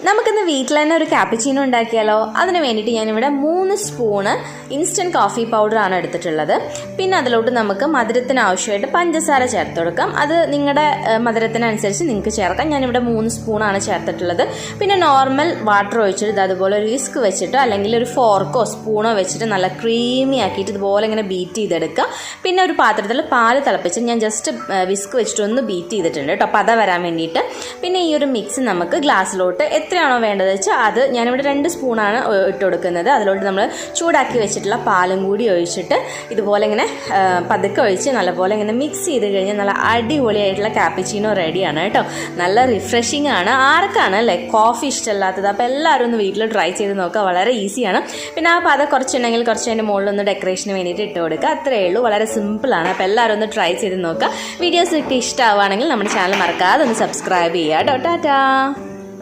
നമുക്കിന്ന് വീട്ടിൽ തന്നെ ഒരു കാപ്പച്ചീനോ ഉണ്ടാക്കിയാലോ? അതിന് വേണ്ടിയിട്ട് ഞാനിവിടെ 3 സ്പൂണ് ഇൻസ്റ്റൻറ്റ് കോഫി പൗഡറാണ് എടുത്തിട്ടുള്ളത്. പിന്നെ അതിലോട്ട് നമുക്ക് മധുരത്തിന് ആവശ്യമായിട്ട് പഞ്ചസാര ചേർത്ത് കൊടുക്കാം. അത് നിങ്ങളുടെ മധുരത്തിനനുസരിച്ച് നിങ്ങൾക്ക് ചേർക്കാം. ഞാനിവിടെ 3 സ്പൂണാണ് ചേർത്തിട്ടുള്ളത്. പിന്നെ നോർമൽ വാട്ടർ ഒഴിച്ചിട്ട് അതുപോലെ ഒരു വിസ്ക് വെച്ചിട്ട് അല്ലെങ്കിൽ ഒരു ഫോർക്കോ സ്പൂണോ വെച്ചിട്ട് നല്ല ക്രീമി ആക്കിയിട്ട് ഇതുപോലെ ഇങ്ങനെ ബീറ്റ് ചെയ്തെടുക്കുക. പിന്നെ ഒരു പാത്രത്തിൽ പാല് തിളപ്പിച്ച് ഞാൻ ജസ്റ്റ് വിസ്ക് വെച്ചിട്ട് ഒന്ന് ബീറ്റ് ചെയ്തിട്ടുണ്ട് കേട്ടോ, പത വരാൻ വേണ്ടിയിട്ട്. പിന്നെ ഈ ഒരു മിക്സ് നമുക്ക് ഗ്ലാസ്സിലോട്ട് എത്രയാണോ വേണ്ടത് വെച്ചാൽ അത് ഞാനിവിടെ 2 സ്പൂണാണ് ഇട്ട് കൊടുക്കുന്നത്. അതിലോട്ട് നമ്മൾ ചൂടാക്കി വെച്ചിട്ടുള്ള പാലും കൂടി ഒഴിച്ചിട്ട് ഇതുപോലെ ഇങ്ങനെ പതുക്കെ ഒഴിച്ച് നല്ലപോലെ ഇങ്ങനെ മിക്സ് ചെയ്ത് കഴിഞ്ഞാൽ നല്ല അടിപൊളിയായിട്ടുള്ള കാപ്പച്ചീനോ റെഡിയാണ് കേട്ടോ. നല്ല റിഫ്രഷിംഗ് ആണ്. ആർക്കാണ് അല്ലേ കോഫി ഇഷ്ടമല്ലാത്തത്? അപ്പോൾ എല്ലാവരും ഒന്ന് വീട്ടിൽ ട്രൈ ചെയ്ത് നോക്കുക. വളരെ ഈസിയാണ്. പിന്നെ ആ പത കുറച്ചുണ്ടെങ്കിൽ കുറച്ച് അതിൻ്റെ മുകളിലൊന്ന് ഡെക്കറേഷന് വേണ്ടിയിട്ട് ഇട്ട് കൊടുക്കുക. അത്രയേ ഉള്ളൂ. വളരെ സിമ്പിളാണ്. അപ്പോൾ എല്ലാവരും ഒന്ന് ട്രൈ ചെയ്ത് നോക്കുക. വീഡിയോസ് ഇഷ്ടമാവുകയാണെങ്കിൽ നമ്മുടെ ചാനൽ മറക്കാതെ ഒന്ന് സബ്സ്ക്രൈബ് ചെയ്യുക കേട്ടോ. ടാറ്റാ.